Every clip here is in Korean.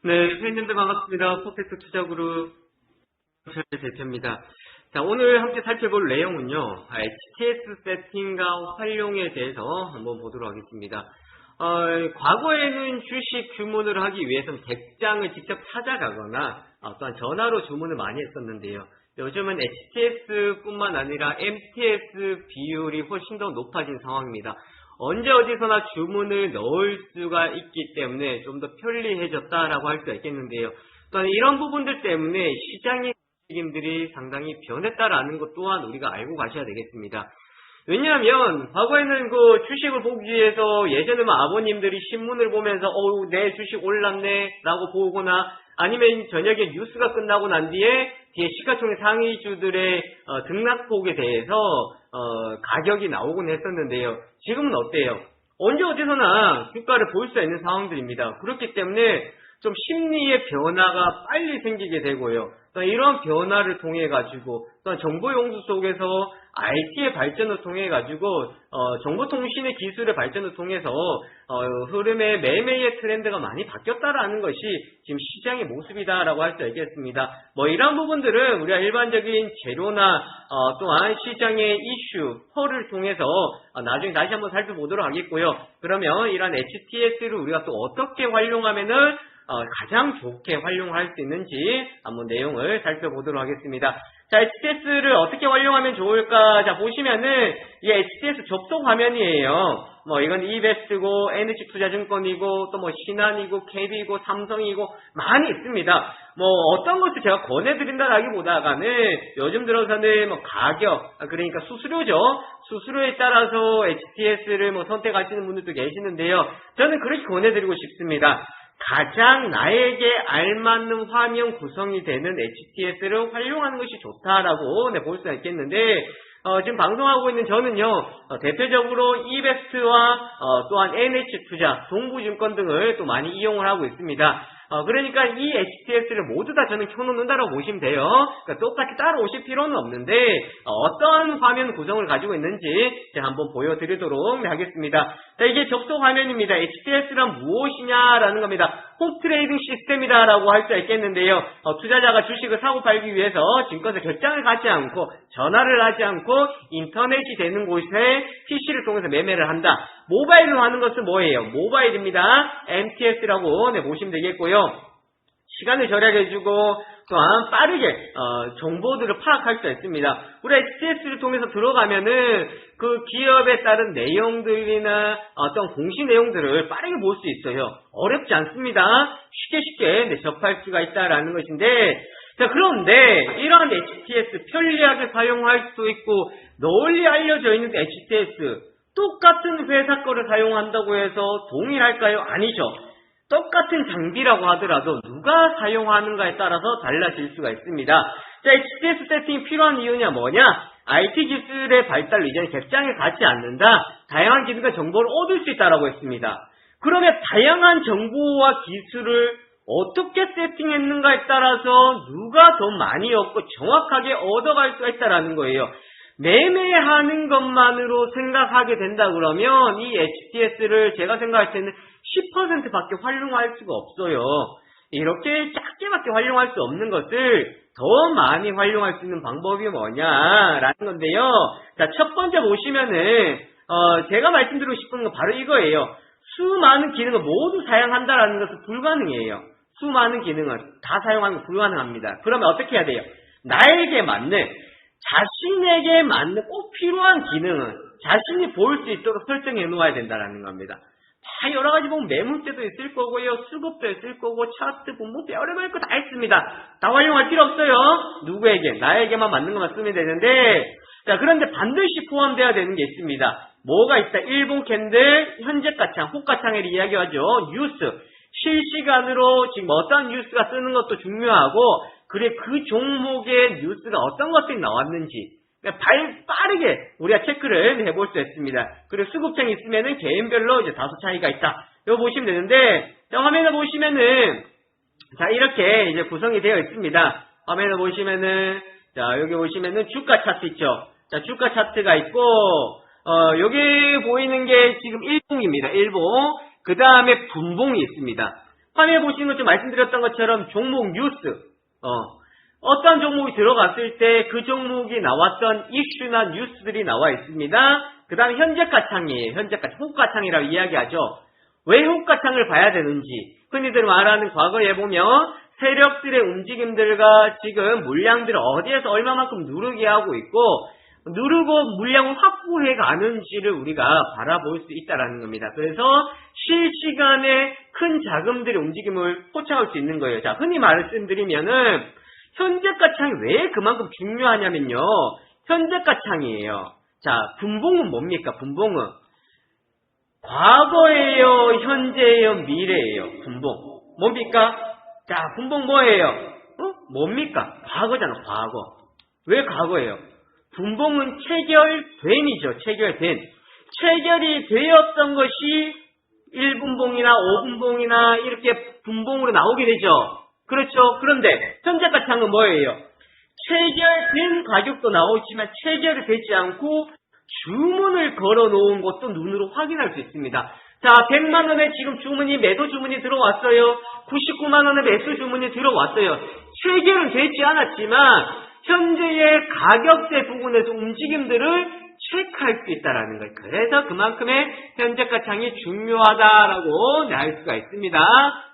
네, 회원님들 반갑습니다. 퍼펙트 투자그룹 대표입니다. 자, 오늘 함께 살펴볼 내용은요, HTS 세팅과 활용에 대해서 한번 보도록 하겠습니다. 과거에는 주식 주문을 하기 위해서는 객장을 직접 찾아가거나 또한 전화로 주문을 많이 했었는데요. 요즘은 HTS뿐만 아니라 MTS 비율이 훨씬 더 높아진 상황입니다. 언제 어디서나 주문을 넣을 수가 있기 때문에 좀 더 편리해졌다라고 할 수가 있겠는데요. 또한 이런 부분들 때문에 시장의 움직임들이 상당히 변했다라는 것 또한 우리가 알고 가셔야 되겠습니다. 왜냐하면 과거에는 그 주식을 보기 위해서 예전에는 아버님들이 신문을 보면서 내 주식 올랐네 라고 보거나 아니면 저녁에 뉴스가 끝나고 난 뒤에 시가총액 상위주들의 등락폭에 대해서 가격이 나오곤 했었는데요. 지금은 어때요? 언제 어디서나 주가를 볼 수 있는 상황들입니다. 그렇기 때문에 좀 심리의 변화가 빨리 생기게 되고요. 또 이런 변화를 통해 가지고 또 정보 용수 속에서 IT의 발전을 통해 가지고 정보통신의 기술의 발전을 통해서 흐름의 매매의 트렌드가 많이 바뀌었다라는 것이 지금 시장의 모습이다라고 할 수 있겠습니다. 이런 부분들은 우리가 일반적인 재료나 또한 시장의 이슈, 펄을 통해서 나중에 다시 한번 살펴보도록 하겠고요. 그러면 이런 HTS를 우리가 또 어떻게 활용하면은 가장 좋게 활용할 수 있는지 한번 내용을 살펴보도록 하겠습니다. 자, HTS를 어떻게 활용하면 좋을까? 자, 보시면은 이게 HTS 접속 화면이에요. 이건 이베스트고 NH투자증권이고 또 신한이고 KB이고 삼성이고 많이 있습니다. 어떤 것을 제가 권해드린다라기보다는 요즘 들어서는 가격, 그러니까 수수료죠. 수수료에 따라서 HTS를 선택하시는 분들도 계시는데요. 저는 그렇게 권해드리고 싶습니다. 가장 나에게 알맞는 화면 구성이 되는 HTS를 활용하는 것이 좋다라고 볼 수가 있겠는데, 지금 방송하고 있는 저는요, 대표적으로 이베스트와 또한 NH투자, 동부증권 등을 또 많이 이용을 하고 있습니다. 그러니까 이 HTS를 모두 다 저는 켜놓는다라고 보시면 돼요. 그러니까 똑같이 따라오실 필요는 없는데 어떤 화면 구성을 가지고 있는지 제가 한번 보여드리도록 하겠습니다. 자, 이게 접속 화면입니다. HTS란 무엇이냐라는 겁니다. 홈트레이딩 시스템이다라고 할 수 있겠는데요. 투자자가 주식을 사고 팔기 위해서 증권사 결장을 가지 않고 전화를 하지 않고 인터넷이 되는 곳에 PC를 통해서 매매를 한다. 모바일로 하는 것은 뭐예요? 모바일입니다. MTS라고 보시면 되겠고요. 시간을 절약해주고 또한 빠르게 정보들을 파악할 수 있습니다. 우리 HTS를 통해서 들어가면은 그 기업에 따른 내용들이나 어떤 공시 내용들을 빠르게 볼 수 있어요. 어렵지 않습니다. 쉽게 접할 수가 있다라는 것인데, 자, 그런데 이러한 HTS 편리하게 사용할 수 있고 널리 알려져 있는 HTS 똑같은 회사 거를 사용한다고 해서 동일할까요? 아니죠. 똑같은 장비라고 하더라도 누가 사용하는가에 따라서 달라질 수가 있습니다. 자, HTS 세팅이 필요한 이유냐 뭐냐? IT 기술의 발달로 이제는 객장에 가지 않는다. 다양한 기술과 정보를 얻을 수 있다라고 했습니다. 그러면 다양한 정보와 기술을 어떻게 세팅했는가에 따라서 누가 더 많이 얻고 정확하게 얻어갈 수가 있다라는 거예요. 매매하는 것만으로 생각하게 된다 그러면 이 HTS를 제가 생각할 때는 10%밖에 활용할 수가 없어요. 이렇게 작게밖에 활용할 수 없는 것을 더 많이 활용할 수 있는 방법이 뭐냐라는 건데요. 자, 첫 번째 보시면은 제가 말씀드리고 싶은 건 바로 이거예요. 수많은 기능을 모두 사용한다라는 것은 불가능해요. 수많은 기능을 다 사용하는 건 불가능합니다. 그러면 어떻게 해야 돼요? 나에게 맞는, 자신에게 맞는 꼭 필요한 기능은 자신이 볼 수 있도록 설정해 놓아야 된다는 겁니다. 다 여러 가지 보면 매물대도 있을 거고요. 수급도 있을 거고 차트 보면 별의별 거 다 있습니다. 다 활용할 필요 없어요. 누구에게? 나에게만 맞는 것만 쓰면 되는데, 자, 그런데 반드시 포함되어야 되는 게 있습니다. 뭐가 있다? 일본 캔들, 현재가창, 호가창을 이야기하죠. 뉴스. 실시간으로 지금 어떤 뉴스가 쓰는 것도 중요하고, 그래 그 종목의 뉴스가 어떤 것들이 나왔는지 빠르게 우리가 체크를 해볼 수 있습니다. 그리고 수급창이 있으면은 개인별로 이제 다소 차이가 있다. 이거 보시면 되는데, 자, 화면을 보시면은, 자, 이렇게 이제 구성이 되어 있습니다. 화면을 보시면은, 자, 여기 보시면은 주가 차트 있죠. 자, 주가 차트가 있고, 여기 보이는 게 지금 일봉입니다. 일봉. 그 다음에 분봉이 있습니다. 화면에 보시는 것처럼 말씀드렸던 것처럼 종목 뉴스, 어떤 종목이 들어갔을 때 그 종목이 나왔던 이슈나 뉴스들이 나와 있습니다. 그 다음에 현재가창이에요. 현재가창, 호가창이라고 이야기하죠. 왜 호가창을 봐야 되는지, 흔히들 말하는 과거에 보면 세력들의 움직임들과 지금 물량들을 어디에서 얼마만큼 누르게 하고 있고, 누르고 물량을 확보해 가는지를 우리가 바라볼 수 있다는 겁니다. 그래서 실시간에 큰 자금들의 움직임을 포착할 수 있는 거예요. 자, 흔히 말씀드리면은 현재가창이 왜 그만큼 중요하냐면요. 현재가창이에요. 자, 분봉은 뭡니까? 분봉은 과거예요, 현재예요, 미래예요. 분봉 뭡니까? 자, 분봉 뭐예요? 뭡니까? 과거잖아, 과거. 왜 과거예요? 분봉은 체결된이죠. 체결된. 체결이 되었던 것이 1분봉이나 5분봉이나 이렇게 분봉으로 나오게 되죠. 그렇죠. 그런데 현재가창은 뭐예요? 체결된 가격도 나오지만 체결이 되지 않고 주문을 걸어 놓은 것도 눈으로 확인할 수 있습니다. 자, 100만 원에 지금 주문이, 매도 주문이 들어왔어요. 99만 원에 매수 주문이 들어왔어요. 체결은 되지 않았지만 현재의 가격대 부분에서 움직임들을 체크할 수 있다는 거예요. 그래서 그만큼의 현재가창이 중요하다라고 알 수가 있습니다.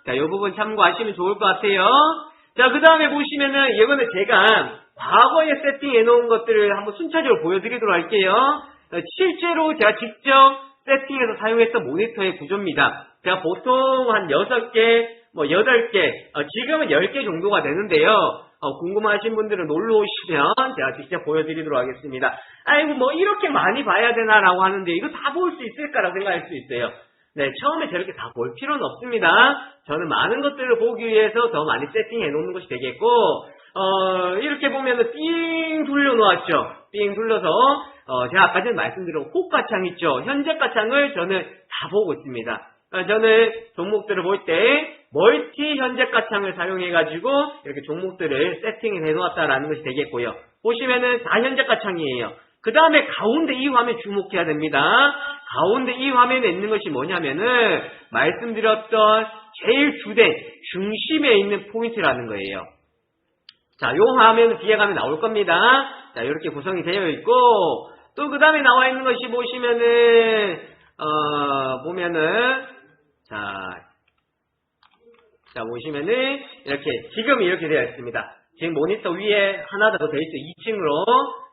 자, 이 부분 참고하시면 좋을 것 같아요. 자, 그 다음에 보시면은 이번에 제가 과거에 세팅해 놓은 것들을 한번 순차적으로 보여드리도록 할게요. 실제로 제가 직접 세팅해서 사용했던 모니터의 구조입니다. 제가 보통 한 6개, 8개, 지금은 10개 정도가 되는데요. 궁금하신 분들은 놀러 오시면 제가 직접 보여드리도록 하겠습니다. 아이고, 이렇게 많이 봐야 되나라고 하는데 이거 다 볼 수 있을까라고 생각할 수 있어요. 네, 처음에 저렇게 다 볼 필요는 없습니다. 저는 많은 것들을 보기 위해서 더 많이 세팅해 놓는 것이 되겠고, 이렇게 보면은 삥 둘러 놓았죠. 삥 둘러서, 제가 아까 전에 말씀드린 호가창 있죠. 현재가창을 저는 다 보고 있습니다. 저는 종목들을 볼 때 멀티 현재가창을 사용해가지고 이렇게 종목들을 세팅을 해놓았다라는 것이 되겠고요. 보시면은 다 현재가창이에요. 그 다음에 가운데 이 화면 주목해야 됩니다. 가운데 이 화면에 있는 것이 뭐냐면은 말씀드렸던 제일 주된 중심에 있는 포인트라는 거예요. 자, 요 화면은 뒤에 가면 나올 겁니다. 자, 이렇게 구성이 되어 있고, 또 그 다음에 나와 있는 것이 보시면은, 보면은, 자, 보시면은, 지금 이렇게 되어 있습니다. 지금 모니터 위에 하나 더 되어 있어요. 2층으로,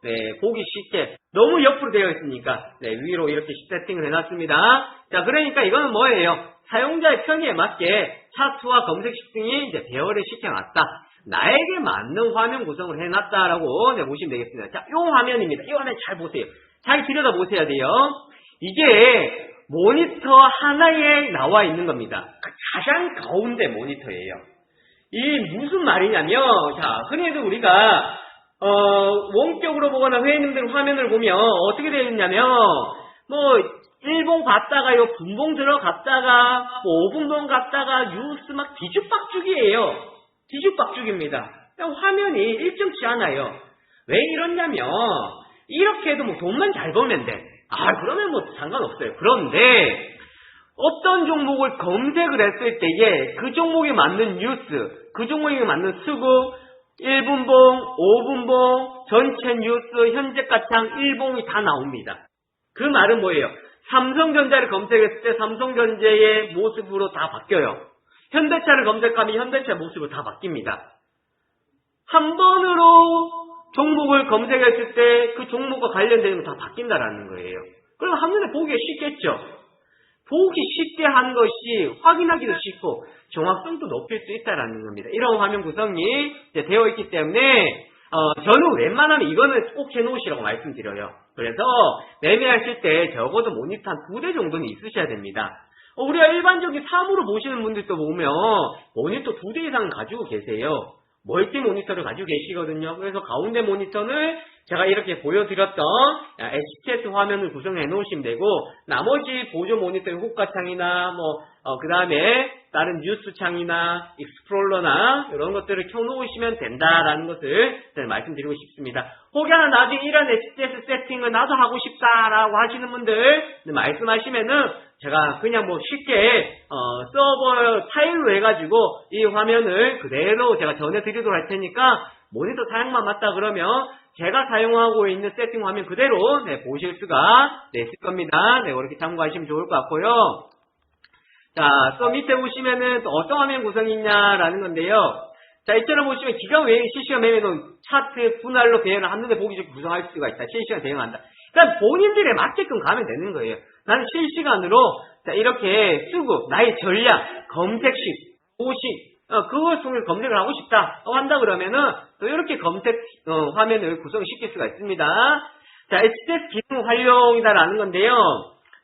네, 보기 쉽게. 너무 옆으로 되어 있으니까, 네, 위로 이렇게 세팅을 해놨습니다. 자, 그러니까 이거는 뭐예요? 사용자의 편의에 맞게 차트와 검색식 등이 이제 배열을 시켜놨다. 나에게 맞는 화면 구성을 해놨다라고 보시면 되겠습니다. 자, 이 화면입니다. 이 화면 잘 보세요. 잘 들여다보셔야 돼요. 이게 모니터 하나에 나와 있는 겁니다. 가장 가운데 모니터예요. 이 무슨 말이냐면, 자, 흔히도 우리가 원격으로 보거나 회원님들 화면을 보면 어떻게 되어 있냐면, 1봉 갔다가요, 분봉 들어갔다가, 5분봉 갔다가, 뉴스 막 뒤죽박죽이에요. 뒤죽박죽입니다. 화면이 일정치 않아요. 왜 이러냐면, 이렇게 해도 돈만 잘 벌면 돼. 그러면 상관없어요. 그런데, 어떤 종목을 검색을 했을 때에 그 종목에 맞는 뉴스, 그 종목에 맞는 수급, 1분봉, 5분봉, 전체 뉴스, 현재가창 1봉이 다 나옵니다. 그 말은 뭐예요? 삼성전자를 검색했을 때 삼성전자의 모습으로 다 바뀌어요. 현대차를 검색하면 현대차 모습으로 다 바뀝니다. 한 번으로 종목을 검색했을 때 그 종목과 관련되는 거 다 바뀐다라는 거예요. 그럼 한눈에 보기가 쉽겠죠? 보기 쉽게 한 것이 확인하기도 쉽고 정확성도 높일 수 있다라는 겁니다. 이런 화면 구성이 이제 되어 있기 때문에 저는 웬만하면 이거는 꼭 해놓으시라고 말씀드려요. 그래서 매매하실 때 적어도 모니터 한 2대 정도는 있으셔야 됩니다. 우리가 일반적인 사무로 보시는 분들도 보면 모니터 2대 이상 가지고 계세요. 멀티 모니터를 가지고 계시거든요. 그래서 가운데 모니터는 제가 이렇게 보여드렸던 HTS 화면을 구성해 놓으시면 되고, 나머지 보조 모니터의 호가창이나 그 다음에 다른 뉴스 창이나 익스플로러나 이런 것들을 켜놓으시면 된다라는 것을 말씀드리고 싶습니다. 혹여나 나중에 이런 HTTPS 세팅을 나도 하고 싶다라고 하시는 분들 말씀하시면은 제가 그냥 뭐 쉽게 서버 파일로 해가지고 이 화면을 그대로 제가 전해드리도록 할 테니까 모니터 사용만 맞다 그러면 제가 사용하고 있는 세팅 화면 그대로 보실 수가 있을 겁니다. 그렇게 참고하시면 좋을 것 같고요. 자, 또 밑에 보시면은 또 어떤 화면 구성이 있냐라는 건데요. 자, 이처럼 보시면 기관 외에 실시간 매매는 차트 분할로 배열을 한눈에 보기 좋게 구성할 수가 있다. 실시간 대응한다. 그러니까 본인들에 맞게끔 가면 되는 거예요. 나는 실시간으로 자, 이렇게 수급, 나의 전략, 검색식, 도식, 그걸 통해서 검색을 하고 싶다 한다 그러면은 또 이렇게 검색 화면을 구성시킬 수가 있습니다. 자, HTTPS 기능 활용이다라는 건데요.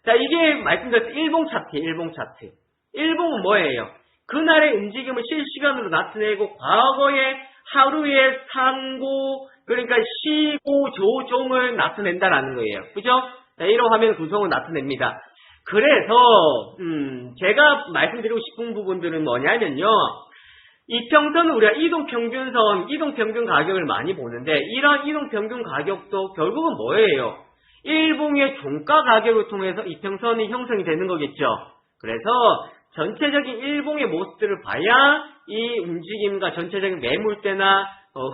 자, 이게 말씀드렸던 일봉 차트예요. 일봉 차트. 일봉은 뭐예요? 그날의 움직임을 실시간으로 나타내고 과거의 하루의 상고 그러니까 시고 조종을 나타낸다라는 거예요. 그죠? 자, 이런 화면 구성을 나타냅니다. 그래서 제가 말씀드리고 싶은 부분들은 뭐냐면요. 이평선은 우리가 이동평균선, 이동평균 가격을 많이 보는데 이런 이동평균 가격도 결국은 뭐예요? 일봉의 종가 가격을 통해서 이평선이 형성이 되는 거겠죠. 그래서 전체적인 일봉의 모습들을 봐야 이 움직임과 전체적인 매물대나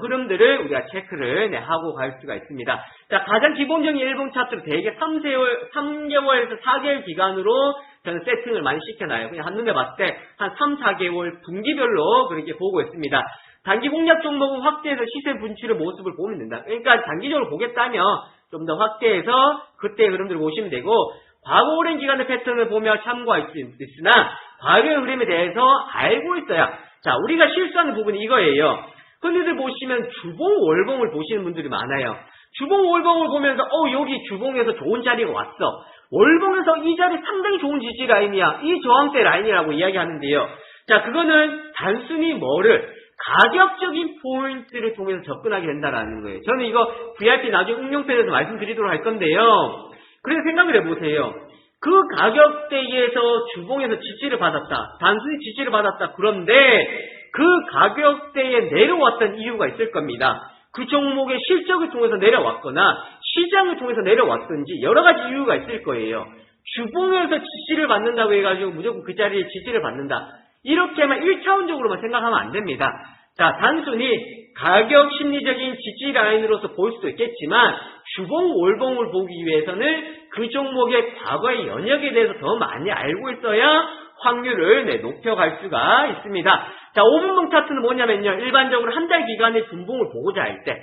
흐름들을 우리가 체크를 하고 갈 수가 있습니다. 자, 가장 기본적인 일봉 차트로 대개 3개월에서 4개월 기간으로 저는 세팅을 많이 시켜놔요. 그냥 한눈에 봤을 때 한 3, 4개월 분기별로 그렇게 보고 있습니다. 단기 공략 종목은 확대해서 시세 분출의 모습을 보면 된다. 그러니까 단기적으로 보겠다면 좀 더 확대해서 그때의 흐름들을 보시면 되고 과거 오랜 기간의 패턴을 보며 참고할 수 있으나 과거의 흐름에 대해서 알고 있어야 자, 우리가 실수하는 부분이 이거예요. 흔히들 보시면 주봉, 월봉을 보시는 분들이 많아요. 주봉, 월봉을 보면서 여기 주봉에서 좋은 자리가 왔어. 월봉에서 이 자리 상당히 좋은 지지 라인이야. 이 저항대 라인이라고 이야기하는데요. 자, 그거는 단순히 뭐를 가격적인 포인트를 통해서 접근하게 된다라는 거예요. 저는 이거 VIP 나중에 응용편에서 말씀드리도록 할 건데요. 그래서 생각을 해보세요. 그 가격대에서 주봉에서 지지를 받았다. 단순히 지지를 받았다. 그런데 그 가격대에 내려왔던 이유가 있을 겁니다. 그 종목의 실적을 통해서 내려왔거나 시장을 통해서 내려왔든지 여러 가지 이유가 있을 거예요. 주봉에서 지지를 받는다고 해가지고 무조건 그 자리에 지지를 받는다. 이렇게만 1차원적으로만 생각하면 안 됩니다. 자, 단순히 가격 심리적인 지지 라인으로서 볼 수도 있겠지만 주봉, 월봉을 보기 위해서는 그 종목의 과거의 연역에 대해서 더 많이 알고 있어야 확률을 높여갈 수가 있습니다. 자, 5분봉 차트는 뭐냐면요. 일반적으로 한 달 기간의 분봉을 보고자 할 때,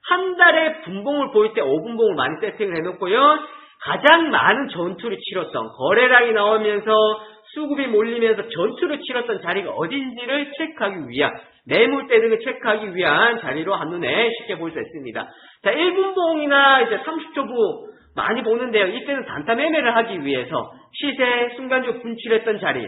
한 달의 분봉을 보일 때 5분봉을 많이 세팅을 해놓고요. 가장 많은 전투를 치렀던, 거래량이 나오면서 수급이 몰리면서 전투를 치렀던 자리가 어딘지를 체크하기 위한, 매물대 등을 체크하기 위한 자리로 한눈에 쉽게 볼 수 있습니다. 자, 1분봉이나 이제 30초부 많이 보는데요. 이때는 단타 매매를 하기 위해서 시세 순간적으로 분출했던 자리,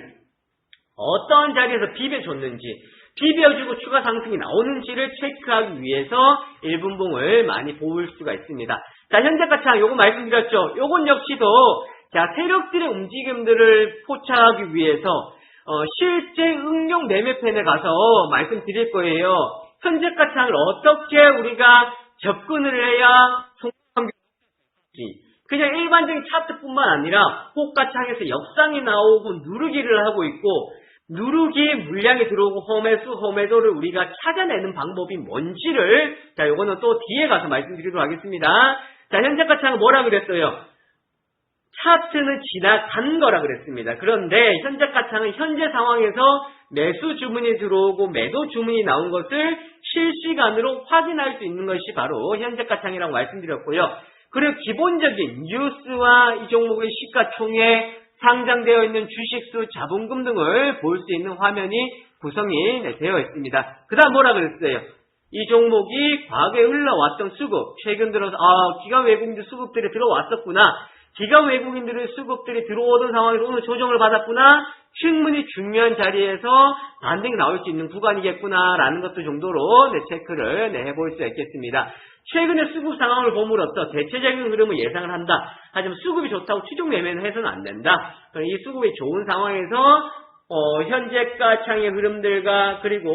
어떤 자리에서 비벼줬는지, 비벼주고 추가 상승이 나오는지를 체크하기 위해서 1분봉을 많이 볼 수가 있습니다. 자, 현재가 창 요거 말씀드렸죠. 요건 역시도 자, 세력들의 움직임들을 포착하기 위해서 실제 응용 매매편에 가서 말씀드릴 거예요. 현재가 창을 어떻게 우리가 접근을 해야 성공한지, 그냥 일반적인 차트뿐만 아니라 호가창에서 역상이 나오고 누르기를 하고 있고 누르기 물량이 들어오고 홈매도를 우리가 찾아내는 방법이 뭔지를 자, 요거는 또 뒤에 가서 말씀드리도록 하겠습니다. 자, 현재가 창은 뭐라 그랬어요? 차트는 지나간 거라 그랬습니다. 그런데 현재가 창은 현재 상황에서 매수 주문이 들어오고 매도 주문이 나온 것을 실시간으로 확인할 수 있는 것이 바로 현재가 창이라고 말씀드렸고요. 그리고 기본적인 뉴스와 이 종목의 시가총액, 상장되어 있는 주식수, 자본금 등을 볼 수 있는 화면이 구성이 되어 있습니다. 그 다음 뭐라 그랬어요? 이 종목이 과거에 흘러왔던 수급, 최근 들어서 기관 외국인들 수급들이 들어왔었구나. 기관 외국인들의 수급들이 들어오던 상황에서 오늘 조정을 받았구나. 충분히 중요한 자리에서 반등이 나올 수 있는 구간이겠구나라는 것도 정도로 체크를 해볼 수 있겠습니다. 최근의 수급 상황을 보므로써 대체적인 흐름을 예상을 한다. 하지만 수급이 좋다고 추종 매매는 해서는 안 된다. 이 수급이 좋은 상황에서 현재가 창의 흐름들과 그리고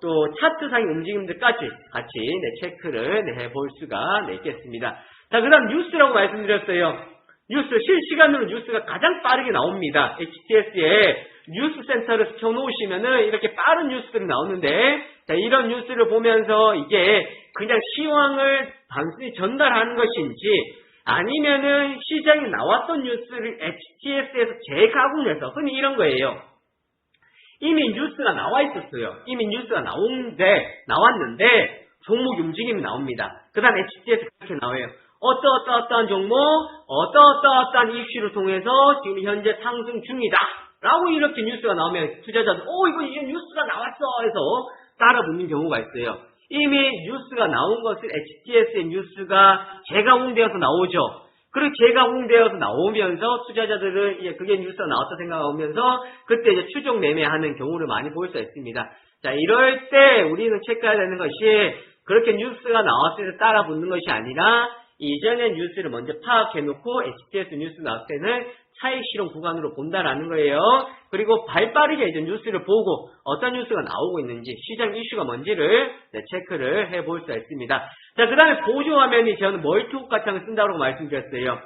또 차트상의 움직임들까지 같이 체크를 해볼 수가 있겠습니다. 자, 그 다음 뉴스라고 말씀드렸어요. 뉴스, 실시간으로 뉴스가 가장 빠르게 나옵니다. HTS에 뉴스 센터를 켜놓으시면은 이렇게 빠른 뉴스들이 나오는데, 자, 이런 뉴스를 보면서 이게 그냥 시황을 단순히 전달하는 것인지, 아니면은 시장에 나왔던 뉴스를 HTS에서 재가공해서, 흔히 이런 거예요. 이미 뉴스가 나와 있었어요. 이미 뉴스가 나왔는데, 종목 움직임이 나옵니다. 그 다음 HTS 그렇게 나와요. 어떠한 종목, 어떠한 이슈를 통해서 지금 현재 상승 중이다. 라고 이렇게 뉴스가 나오면 투자자들, 이게 뉴스가 나왔어. 해서 따라 붙는 경우가 있어요. 이미 뉴스가 나온 것을 HTS의 뉴스가 재가공되어서 나오죠. 그리고 재가공되어서 나오면서 투자자들은 그게 뉴스가 나왔다 생각하면서 그때 이제 추종 매매하는 경우를 많이 볼 수 있습니다. 자, 이럴 때 우리는 체크해야 되는 것이 그렇게 뉴스가 나왔을 때 따라 붙는 것이 아니라 이전의 뉴스를 먼저 파악해놓고 HTS 뉴스 나왔을 때는 차익 실현 구간으로 본다라는 거예요. 그리고 발빠르게 이제 뉴스를 보고 어떤 뉴스가 나오고 있는지 시장 이슈가 뭔지를 체크를 해볼 수 있습니다. 자, 그 다음에 보조 화면이 저는 멀티훅 같은 걸 쓴다고 말씀드렸어요.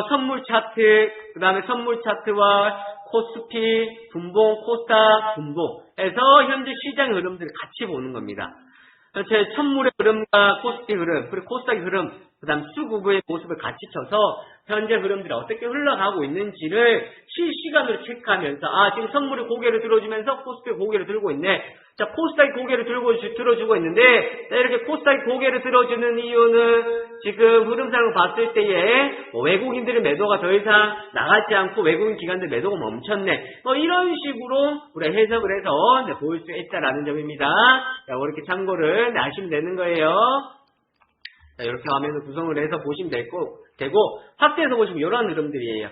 선물 차트, 그 다음에 선물 차트와 코스피, 분봉, 코스닥, 분봉에서 현재 시장 흐름들을 같이 보는 겁니다. 제 선물의 흐름과 코스피 흐름, 그리고 코스닥의 흐름, 그 다음 수급의 모습을 같이 쳐서 현재 흐름들이 어떻게 흘러가고 있는지를 실시간으로 체크하면서 지금 선물이 고개를 들어주면서 코스피가 고개를 들고 있네. 자, 코스닥이 고개를 들어주고 있는데 이렇게 코스닥이 고개를 들어주는 이유는 지금 흐름상을 봤을 때에 외국인들의 매도가 더 이상 나가지 않고 외국인 기관들 매도가 멈췄네. 이런 식으로 우리가 해석을 해서 보일 수 있다라는 점입니다. 자, 이렇게 참고를 하시면 되는 거예요. 자, 이렇게 화면을 구성을 해서 보시면 되고 확대해서 보시면 이런 흐름들이에요.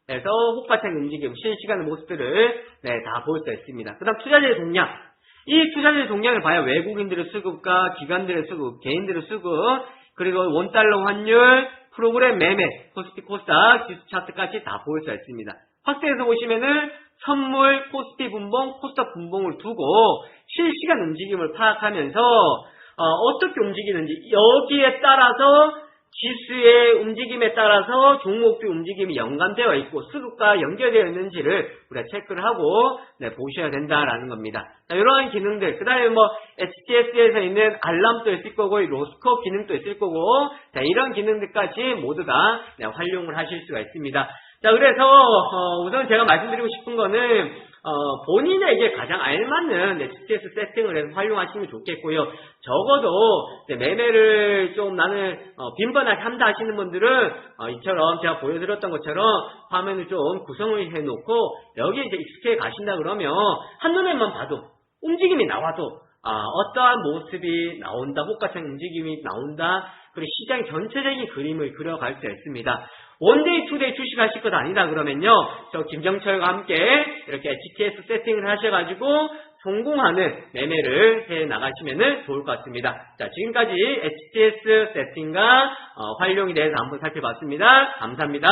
그래서 호가창 움직임, 실시간의 모습들을 다 볼 수 있습니다. 그 다음 투자자의 동향. 이 투자자의 동향을 봐야 외국인들의 수급과 기관들의 수급, 개인들의 수급, 그리고 원달러 환율, 프로그램 매매, 코스피, 코스닥, 지수 차트까지 다 보일 수 있습니다. 확대해서 보시면은 선물, 코스피 분봉, 코스닥 분봉을 두고 실시간 움직임을 파악하면서 어떻게 움직이는지 여기에 따라서 지수의 움직임에 따라서 종목의 움직임이 연관되어 있고 수급과 연결되어 있는지를 우리가 체크를 하고 보셔야 된다라는 겁니다. 자, 이러한 기능들, 그 다음에 HTS에서 있는 알람도 있을 거고 로스코 기능도 있을 거고 자, 이런 기능들까지 모두 다 활용을 하실 수가 있습니다. 자, 그래서 우선 제가 말씀드리고 싶은 거는 본인에게 가장 알맞는 HTS 세팅을 해서 활용하시면 좋겠고요. 적어도 매매를 좀 나는 빈번하게 한다 하시는 분들은 이처럼 제가 보여드렸던 것처럼 화면을 좀 구성을 해놓고 여기에 이제 익숙해 가신다 그러면 한눈에만 봐도 움직임이 나와도 어떠한 모습이 나온다, 호가창 움직임이 나온다, 그리고 시장의 전체적인 그림을 그려갈 수 있습니다. 원데이, 투데이 주식하실 것 아니다 그러면요, 저 김정철과 함께 이렇게 HTS 세팅을 하셔가지고 성공하는 매매를 해 나가시면 좋을 것 같습니다. 자, 지금까지 HTS 세팅과 활용에 대해서 한번 살펴봤습니다. 감사합니다.